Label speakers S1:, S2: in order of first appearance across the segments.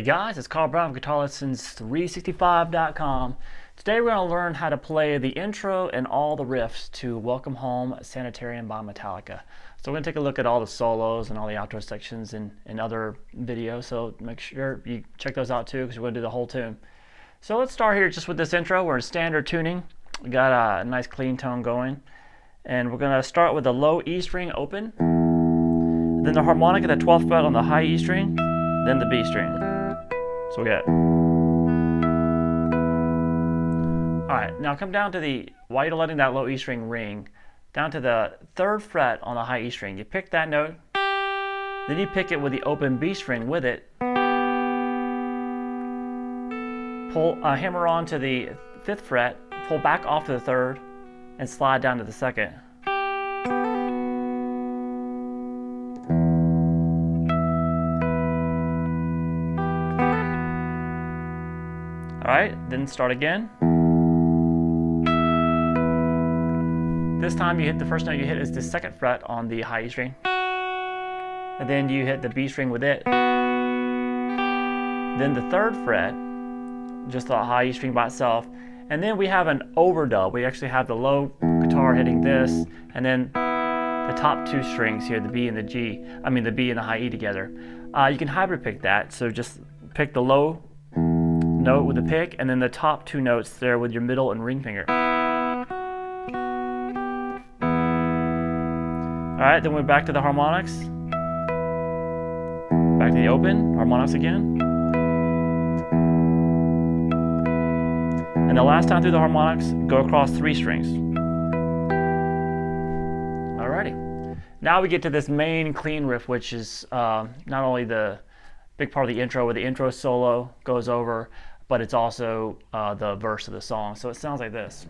S1: Hey guys, it's Carl Brown from GuitarLessons365.com. Today we're going to learn how to play the intro and all the riffs to Welcome Home Sanitarium by Metallica. So we're going to take a look at all the solos and all the outro sections in other videos, so make sure you check those out too because we're going to do the whole tune. So let's start here just with this intro. We're in standard tuning. We got a nice clean tone going. And we're going to start with the low E string open, then the harmonic at the 12th fret on the high E string, then the B string. So we got. Alright, now come down to the, while you're letting that low E string ring, down to the 3rd fret on the high E string. You pick that note, then you pick it with the open B string with it, pull, hammer on to the 5th fret, pull back off to the 3rd, and slide down to the 2nd. Alright, then start again. This time you hit the first note you hit is the 2nd fret on the high E string. And then you hit the B string with it. Then the 3rd fret, just the high E string by itself. And then we have an overdub. We actually have the low guitar hitting this, and then the top 2 strings here, the B and the G, the B and the high E together. You can hybrid pick that, so just pick the low note with the pick, and then the top 2 notes there with your middle and ring finger. Alright, then we're back to the harmonics. Back to the open, harmonics again. And the last time through the harmonics, go across 3 strings. Alrighty. Now we get to this main clean riff, which is not only the big part of the intro where the intro solo goes over, but it's also the verse of the song. So it sounds like this.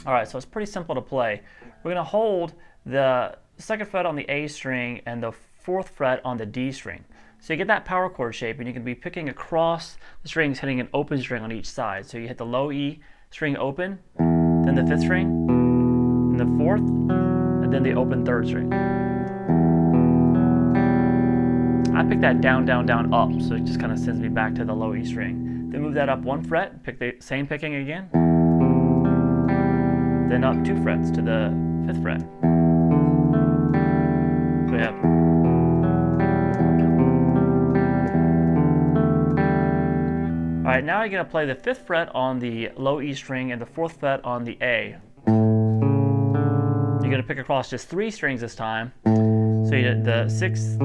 S1: Alright, so it's pretty simple to play. We're going to hold the 2nd fret on the A string and the 4th fret on the D string. So you get that power chord shape, and you can be picking across the strings, hitting an open string on each side. So you hit the low E string open, then the 5th string, and the 4th, and then the open 3rd string. I pick that down, down, down, up, so it just kind of sends me back to the low E string. Then move that up 1 fret, pick the same picking again, then up 2 frets to the 5th fret. So we have. Alright, now you're going to play the 5th fret on the low E string and the 4th fret on the A. You're going to pick across just 3 strings this time. So you hit the 6th,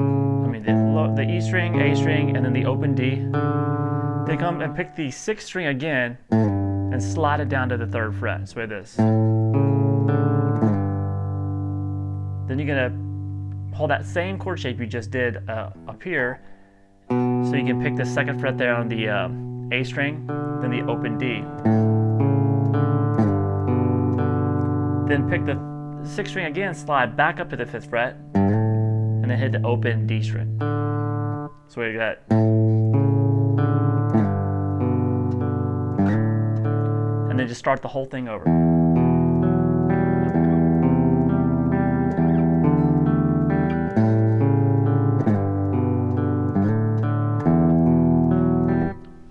S1: the E string, A string, and then the open D. Then come and pick the 6th string again and slide it down to the 3rd fret. So like this. Then you're going to hold that same chord shape you just did up here. So you can pick the 2nd fret there on the A string, then the open D. Then pick the 6th string again, slide back up to the 5th fret, and then hit the open D string. So we got. And then just start the whole thing over.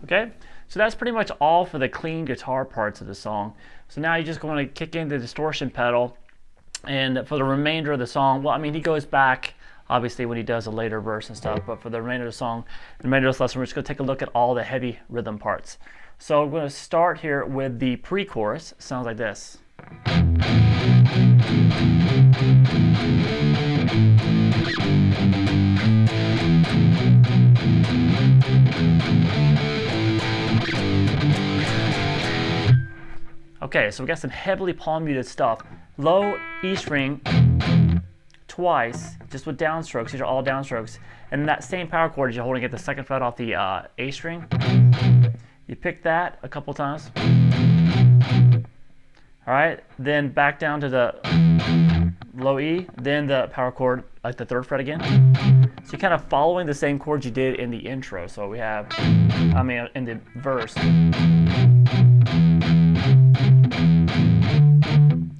S1: Okay, so that's pretty much all for the clean guitar parts of the song. So now you're just going to kick in the distortion pedal, and for the remainder of the song, well, he goes back obviously when he does a later verse and stuff, but for the remainder of the song, the remainder of this lesson, we're just going to take a look at all the heavy rhythm parts. So we're going to start here with the pre-chorus. It sounds like this. Okay, so we got some heavily palm muted stuff. Low E string twice, just with downstrokes. These are all downstrokes. And that same power chord, you're holding at the 2nd fret off the A string. You pick that a couple times. Alright, then back down to the low E, then the power chord, like the 3rd fret again. So you're kind of following the same chords you did in the intro. So we have, in the verse.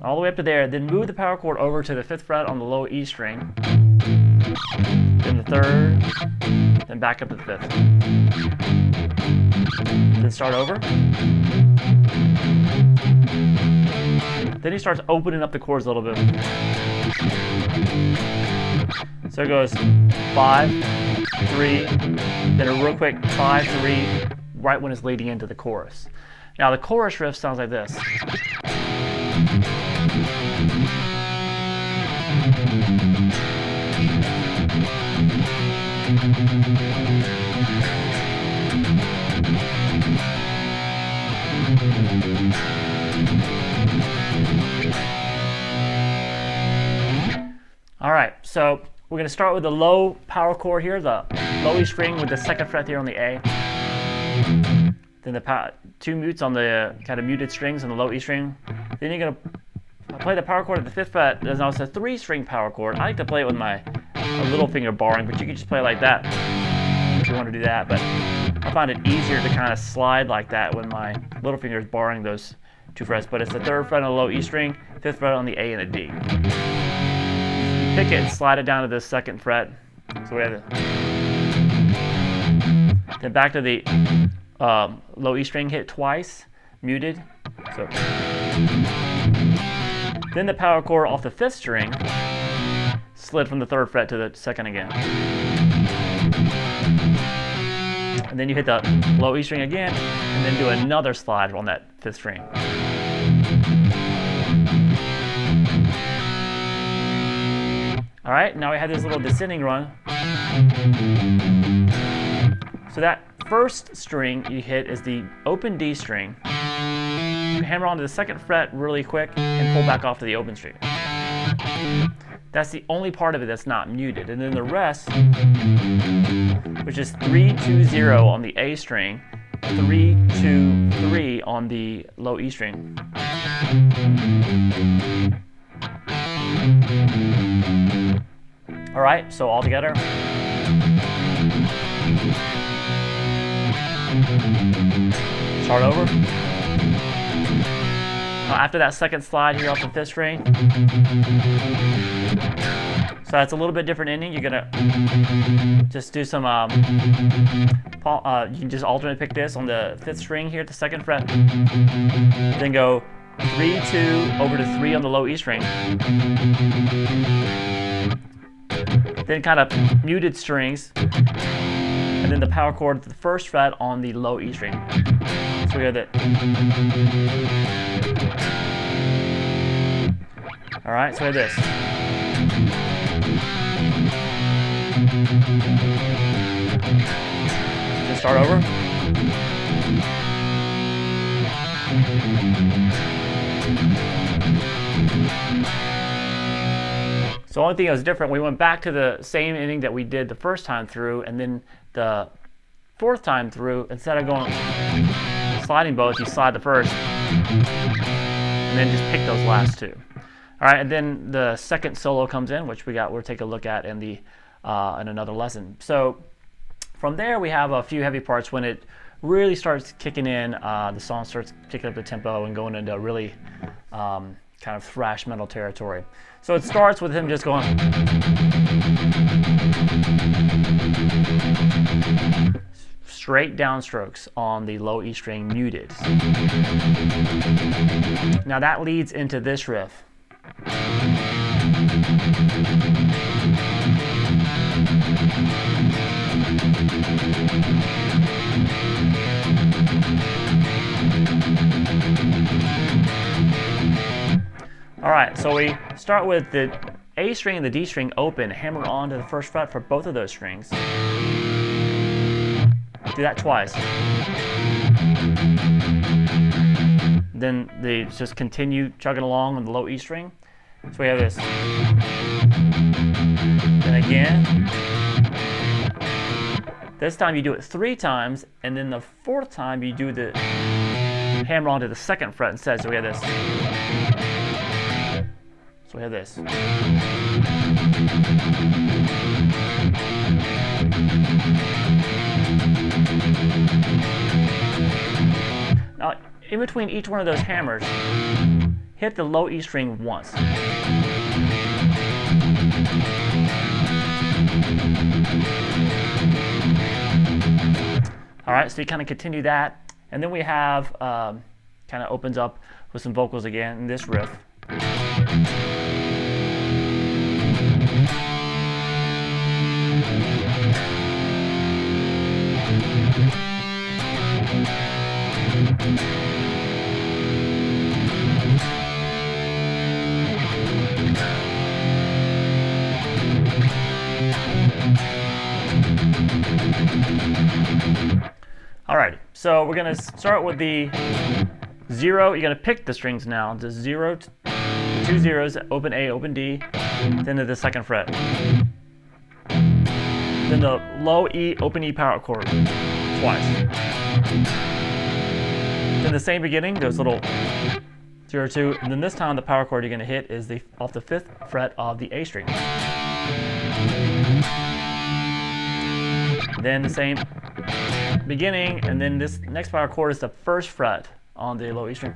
S1: all the way up to there, then move the power chord over to the 5th fret on the low E string, then the 3rd, then back up to the 5th. Then start over. Then he starts opening up the chords a little bit. So it goes 5, 3, then a real quick 5, 3, right when it's leading into the chorus. Now the chorus riff sounds like this. All right, so we're going to start with the low power chord here, the low E string with the 2nd fret here on the A. Then the 2 mutes on the kind of muted strings on the low E string. Then you're going to play the power chord at the 5th fret. There's also a 3-string power chord. I like to play it with my little finger barring, but you can just play it like that if you want to do that. But I find it easier to kind of slide like that when my little finger is barring those 2 frets. But it's the 3rd fret on the low E string, 5th fret on the A and the D. Pick it and slide it down to the 2nd fret. So we have it. Then back to the low E string, hit twice, muted. So then the power chord off the 5th string, slid from the 3rd fret to the 2nd again. And then you hit the low E string again, and then do another slide on that 5th string. All right, now we have this little descending run. So that 1st string you hit is the open D string. You hammer onto the 2nd fret really quick and pull back off to the open string. That's the only part of it that's not muted. And then the rest, which is 3, 2, 0 on the A string, 3, 2, 3 on the low E string. All right, so all together. Start over. After that 2nd slide here off the 5th string. So that's a little bit different ending. You're gonna just do some, you can just alternate pick this on the 5th string here at the 2nd fret. Then go 3, 2, over to 3 on the low E string. Then kind of muted strings, and then the power chord at the 1st fret on the low E string. So we have that. All right, so we have this. Just start over. So the only thing that was different, we went back to the same ending that we did the 1st time through, and then the 4th time through, instead of going sliding both, you slide the 1st, and then just pick those last 2. All right, and then the 2nd solo comes in, which we'll take a look at in the in another lesson. So from there, we have a few heavy parts. When it really starts kicking in, the song starts picking up the tempo and going into really kind of thrash metal territory. So it starts with him just going straight downstrokes on the low E string muted. Now that leads into this riff. All right, so we start with the A string and the D string open, hammer on to the 1st fret for both of those strings. Do that twice. Then they just continue chugging along on the low E string. So we have this. Then again. This time you do it 3 times, and then the 4th time you do the hammer onto the 2nd fret instead. So we have this. So we have this. Now, in between each one of those hammers, hit the low E string once. Alright, so you kind of continue that, and then we have, kind of opens up with some vocals again in this riff. Alright, so we're going to start with the 0. You're going to pick the strings now. The 0, 2 zeros, open A, open D, then to the 2nd fret. Then the low E, open E power chord twice. Then the same beginning, there's a little 0, 2, and then this time the power chord you're going to hit is off the 5th fret of the A string. Then the same beginning, and then this next power chord is the 1st fret on the low E string.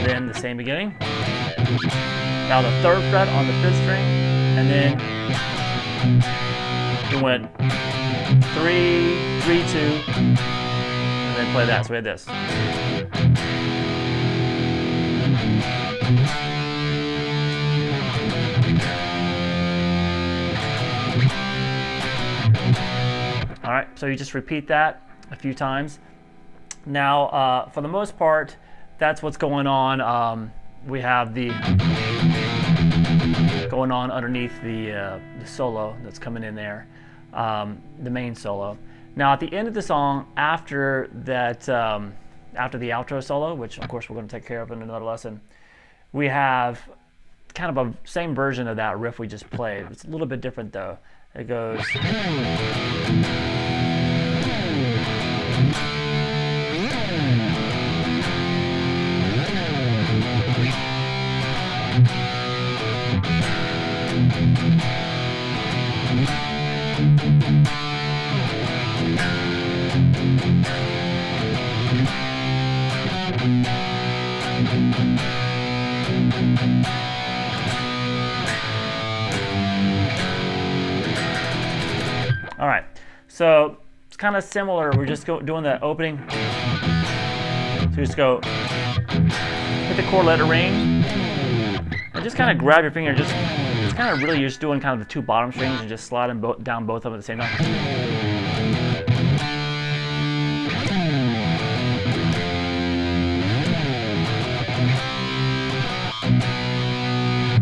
S1: Then the same beginning. Now the 3rd fret on the 5th string, and then we went 3, 3, 2, and then play that. So we had this. All right, so you just repeat that a few times. Now, for the most part, that's what's going on. We have the going on underneath the solo that's coming in there, the main solo. Now, at the end of the song, after that, after the outro solo, which of course we're going to take care of in another lesson, we have kind of a same version of that riff we just played. It's a little bit different though. It goes. All right, so it's kind of similar. We're just doing the opening. So you just go hit the chord, let it ring, and just kind of grab your finger. Just kind of really just doing kind of the 2 bottom strings and just sliding down both of them at the same time.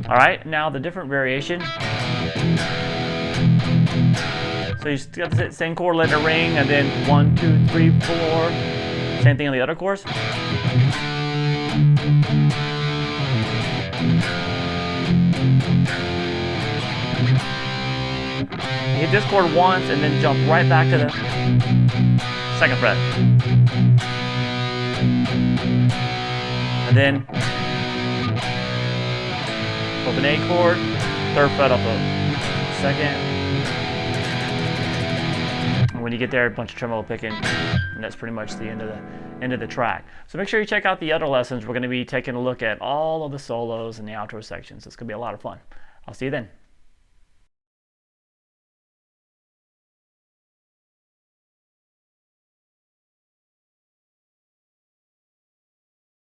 S1: All right, now the different variation. So you got the same chord, let it ring, and then 1, 2, 3, 4. Same thing on the other chords. You hit this chord once, and then jump right back to the 2nd fret, and then open A chord, 3rd fret off the 2nd. When you get there, a bunch of tremolo picking, and that's pretty much the end of the track. So make sure you check out the other lessons. We're going to be taking a look at all of the solos and the outro sections. It's going to be a lot of fun. I'll see you then.